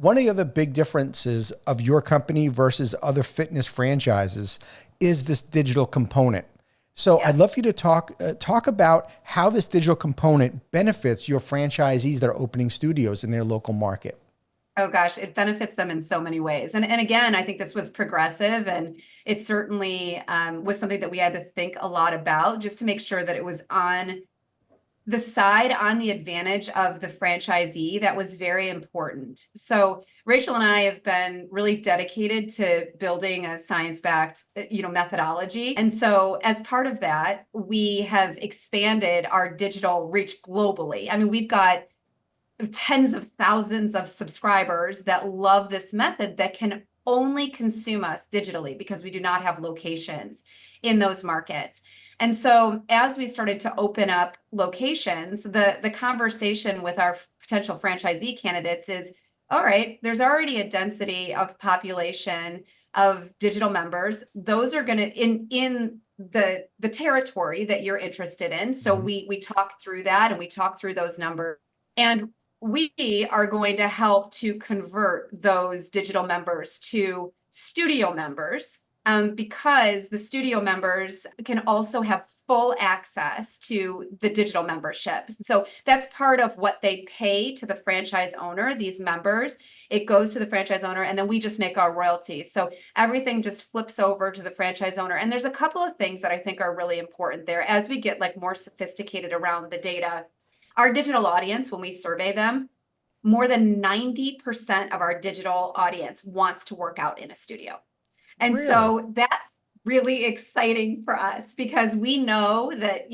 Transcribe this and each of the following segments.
One of the other big differences of your company versus other fitness franchises is this digital component. So I'd Yes. love for you to talk about how this digital component benefits your franchisees that are opening studios in their local market. Oh gosh, it benefits them in so many ways. And again, I think this was progressive, and it certainly was something that we had to think a lot about just to make sure that it was on the side, on the advantage of the franchisee. That was very important. So Rachel and I have been really dedicated to building a science-backed, methodology. And so as part of that, we have expanded our digital reach globally. I mean, we've got tens of thousands of subscribers that love this method that can only consume us digitally because we do not have locations in those markets. And so as we started to open up locations, the conversation with our potential franchisee candidates is, all right, there's already a density of population of digital members. Those are going to in the territory that you're interested in. So Mhm. we talk through that, and we talk through those numbers. And we are going to help to convert those digital members to studio members, because the studio members can also have full access to the digital membership. So that's part of what they pay to the franchise owner, these members. It goes to the franchise owner, and then we just make our royalties. So everything just flips over to the franchise owner. And there's a couple of things that I think are really important there as we get like more sophisticated around the data. Our digital audience, when we survey them, more than 90% of our digital audience wants to work out in a studio. And Really? so that's really exciting for us because we know that,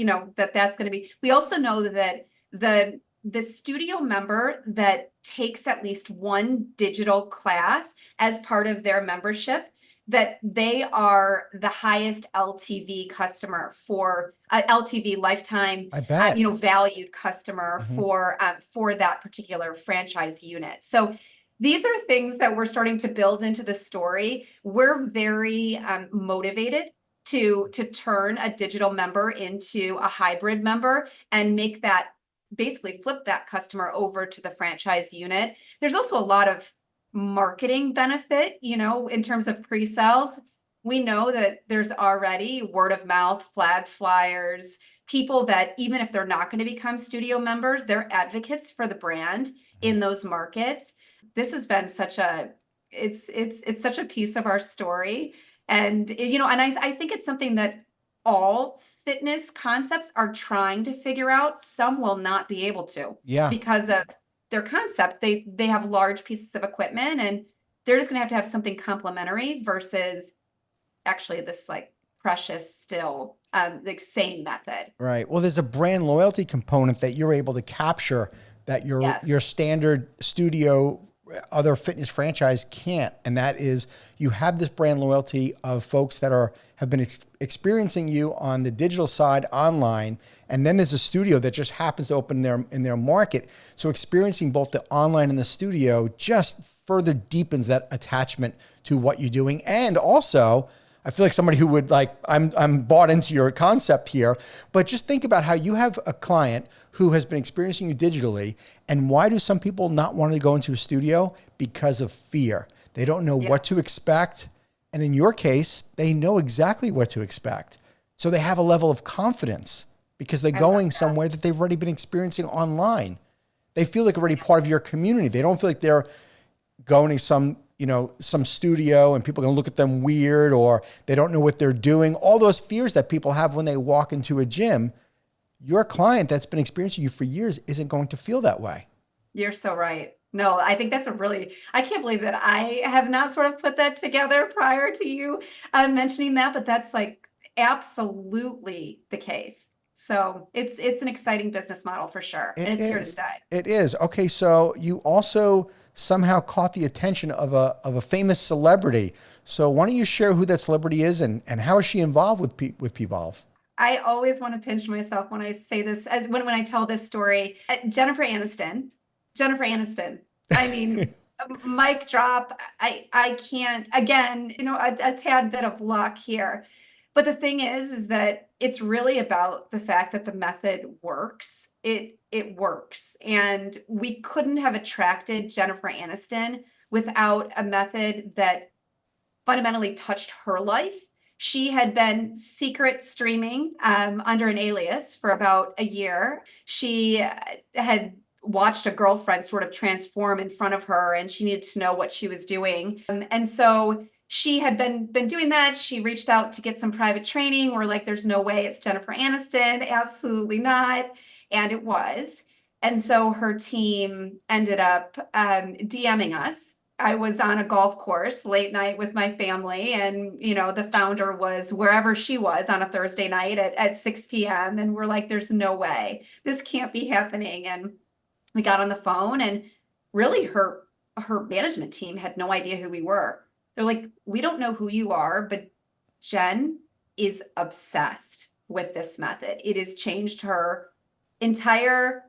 that's going to be, we also know that the studio member that takes at least one digital class as part of their membership, that they are the highest LTV customer for LTV lifetime, I bet. valued customer Mhm. for that particular franchise unit. So these are things that we're starting to build into the story. We're very motivated to turn a digital member into a hybrid member and make that, basically flip that customer over to the franchise unit. There's also a lot of marketing benefit, in terms of pre-sales. We know that there's already word of mouth, flag flyers, people that even if they're not going to become studio members, they're advocates for the brand Mhm. in those markets. This has been such a, it's such a piece of our story. And I think it's something that all fitness concepts are trying to figure out. Some will not be able to Yeah. because of their concept. They have large pieces of equipment, and they're just gonna have to have something complementary versus actually this like precious still like same method. Right. Well, there's a brand loyalty component that you're able to capture that Yes. your standard studio other fitness franchise can't, and that is you have this brand loyalty of folks that are have been experiencing you on the digital side online, and then there's a studio that just happens to open in their market. So experiencing both the online and the studio just further deepens that attachment to what you're doing, and also I feel like somebody who would like, I'm bought into your concept here, but just think about how you have a client who has been experiencing you digitally. And why do some people not want to go into a studio? Because of fear. They don't know Yeah. what to expect. And in your case, they know exactly what to expect. So they have a level of confidence because they're I love going that. somewhere that they've already been experiencing online. They feel like already part of your community. They don't feel like they're going to some studio and people are going to look at them weird, or they don't know what they're doing. All those fears that people have when they walk into a gym, your client that's been experiencing you for years isn't going to feel that way. You're so right. No, I think that's a really, I can't believe that I have not sort of put that together prior to you mentioning that, but that's like absolutely the case. So it's an exciting business model for sure, and It it's here to is. stay. It is. Okay, so you also somehow caught the attention of a famous celebrity. So why don't you share who that celebrity is and how is she involved with with PVOLVE? I always want to pinch myself when I say this, when I tell this story. Jennifer Aniston, Jennifer Aniston. I mean, mic drop. I can't, again, a tad bit of luck here. But the thing is that it's really about the fact that the method works. It works. And we couldn't have attracted Jennifer Aniston without a method that fundamentally touched her life. She had been secret streaming under an alias for about a year. She had watched a girlfriend sort of transform in front of her, and she needed to know what she was doing. And so she had been doing that. She reached out to get some private training. We're like, there's no way it's Jennifer Aniston. Absolutely not. And it was. And so her team ended up DMing us. I was on a golf course late night with my family, and the founder was wherever she was on a Thursday night at 6 p.m. And we're like, there's no way this can't be happening. And we got on the phone, and really her management team had no idea who we were. They're like, we don't know who you are, but Jen is obsessed with this method. It has changed her entire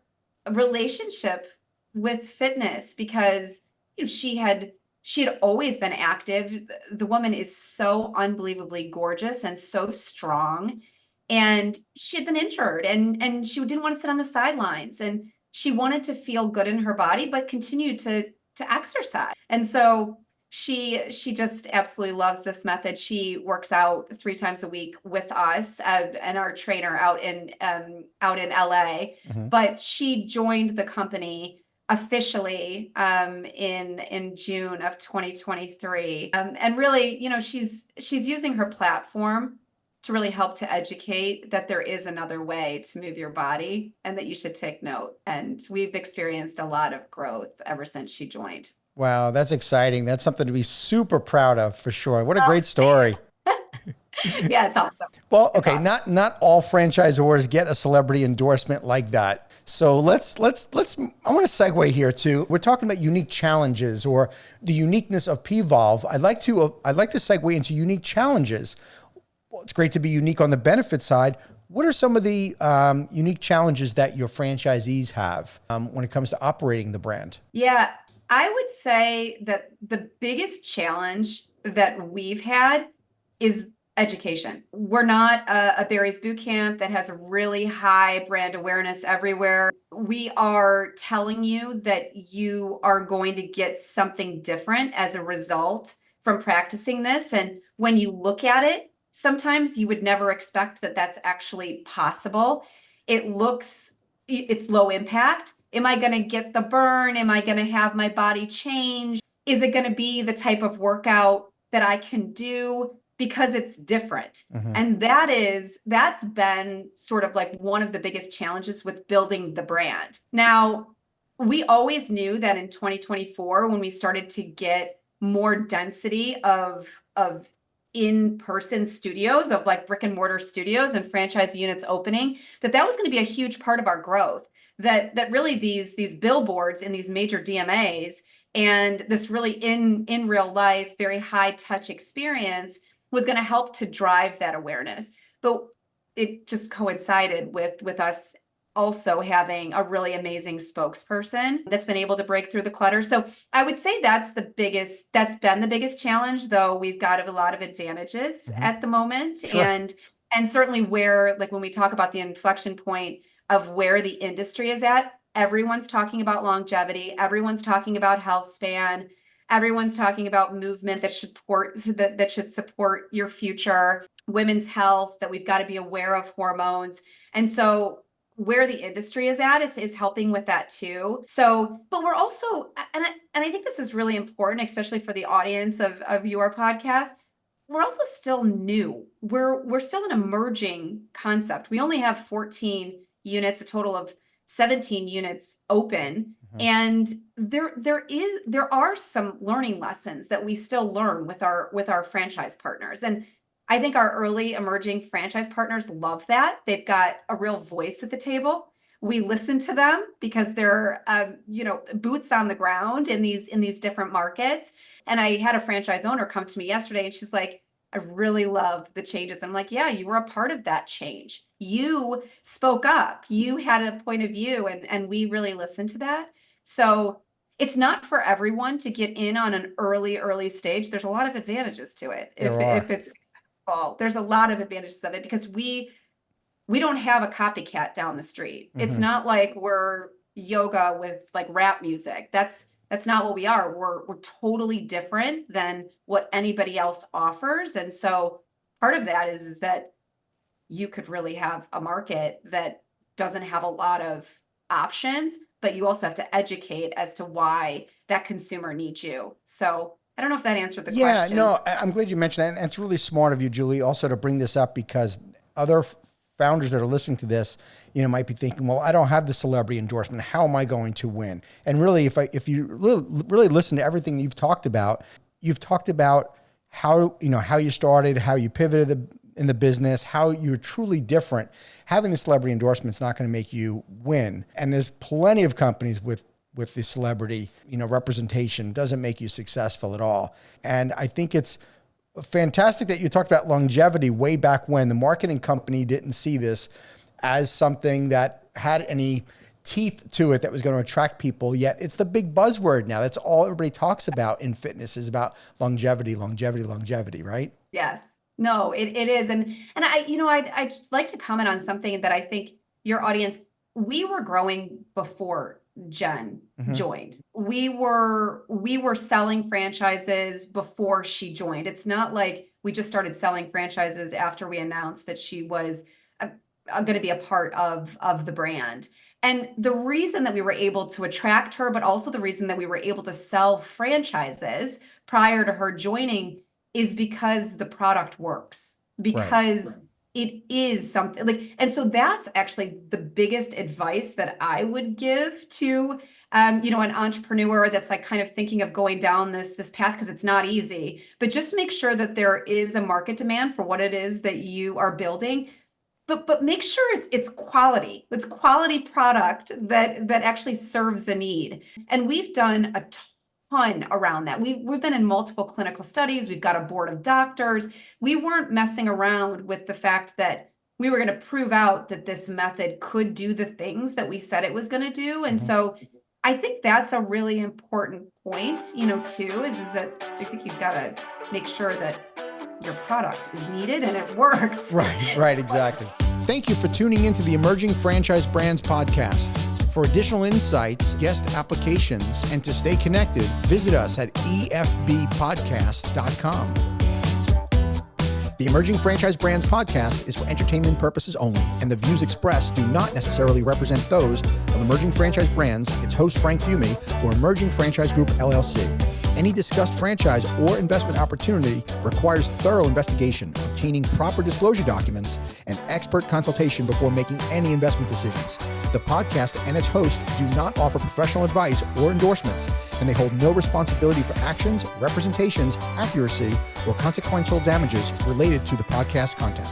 relationship with fitness, because she had always been active. The woman is so unbelievably gorgeous and so strong, and she had been injured, and she didn't want to sit on the sidelines, and she wanted to feel good in her body but continue to exercise. And so she just absolutely loves this method. She works out 3 times a week with us and our trainer out in LA. But she joined the company officially in June of 2023. And really, she's using her platform to really help to educate that there is another way to move your body and that you should take note. And we've experienced a lot of growth ever since she joined. Wow, that's exciting. That's something to be super proud of, for sure. What a great story. Yeah, it's awesome. Well, okay, awesome. Not all franchisors get a celebrity endorsement like that. So I want to segue here to, we're talking about unique challenges or the uniqueness of PVOLVE. I'd like to segue into unique challenges. Well, it's great to be unique on the benefit side. What are some of the unique challenges that your franchisees have when it comes to operating the brand? Yeah, I would say that the biggest challenge that we've had is education. We're not a Barry's Bootcamp that has a really high brand awareness everywhere. We are telling you that you are going to get something different as a result from practicing this. And when you look at it, sometimes you would never expect that that's actually possible. It's low impact. Am I going to get the burn? Am I going to have my body change? Is it going to be the type of workout that I can do? Because it's different. And that's been sort of like one of the biggest challenges with building the brand. Now, we always knew that in 2024, when we started to get more density of in-person studios, of like brick and mortar studios and franchise units opening, that was going to be a huge part of our growth. That really these billboards in these major DMAs and this really in real life, very high touch experience was going to help to drive that awareness. But it just coincided with us also having a really amazing spokesperson that's been able to break through the clutter. So I would say that's been the biggest challenge, though we've got a lot of advantages at the moment. Sure. And certainly where, like when we talk about the inflection point of where the industry is at, everyone's talking about longevity, everyone's talking about health span, everyone's talking about movement that should support your future, women's health, that we've got to be aware of hormones. And so where the industry is at is helping with that too. So, but we're also, and I think this is really important, especially for the audience of your podcast, we're also still new. We're still an emerging concept. We only have 14 units, a total of 17 units open. And there are some learning lessons that we still learn with our franchise partners. And I think our early emerging franchise partners love that. They've got a real voice at the table. We listen to them because they're boots on the ground in these different markets. And I had a franchise owner come to me yesterday and she's like, I really love the changes. I'm like, yeah, you were a part of that change. You spoke up, you had a point of view, and we really listened to that. So it's not for everyone to get in on an early stage. There's a lot of advantages to it. If it's successful, there's a lot of advantages of it because we don't have a copycat down the street. It's not like we're yoga with like rap music. That's That's not what we are. We're totally different than what anybody else offers. And so part of that is that you could really have a market that doesn't have a lot of options, but you also have to educate as to why that consumer needs you. So I don't know if that answered the question. No, I'm glad you mentioned that. And it's really smart of you, Julie, also to bring this up, because other founders that are listening to this, might be thinking, well, I don't have the celebrity endorsement. How am I going to win? And really, if you really listen to everything you've talked about how you started, how you pivoted in the business, how you're truly different. Having the celebrity endorsement is not going to make you win. And there's plenty of companies with the celebrity, representation doesn't make you successful at all. And I think it's fantastic that you talked about longevity way back when. The marketing company didn't see this as something that had any teeth to it that was going to attract people, yet it's the big buzzword now. That's all everybody talks about in fitness, is about longevity, right? Yes. No, it is. And I'd like to comment on something that I think your audience, we were growing before Jen joined. We were selling franchises before she joined. It's not like we just started selling franchises after we announced that she was going to be a part of the brand. And the reason that we were able to attract her, but also the reason that we were able to sell franchises prior to her joining, is because the product works, because it is something like, and so that's actually the biggest advice that I would give to, an entrepreneur that's like kind of thinking of going down this path, because it's not easy, but just make sure that there is a market demand for what it is that you are building. But make sure it's quality. It's quality product that actually serves the need. And we've done a ton around that. We've been in multiple clinical studies. We've got a board of doctors. We weren't messing around with the fact that we were going to prove out that this method could do the things that we said it was going to do. And so I think that's a really important point, too, is that I think you've got to make sure that your product is needed and it works. Right, exactly. Thank you for tuning into the Emerging Franchise Brands podcast. For additional insights, guest applications, and to stay connected, visit us at efbpodcast.com. The Emerging Franchise Brands podcast is for entertainment purposes only, and the views expressed do not necessarily represent those of Emerging Franchise Brands, its host Frank Fiume, or Emerging Franchise Group, LLC. Any discussed franchise or investment opportunity requires thorough investigation, obtaining proper disclosure documents, and expert consultation before making any investment decisions. The podcast and its host do not offer professional advice or endorsements, and they hold no responsibility for actions, representations, accuracy, or consequential damages related to the podcast content.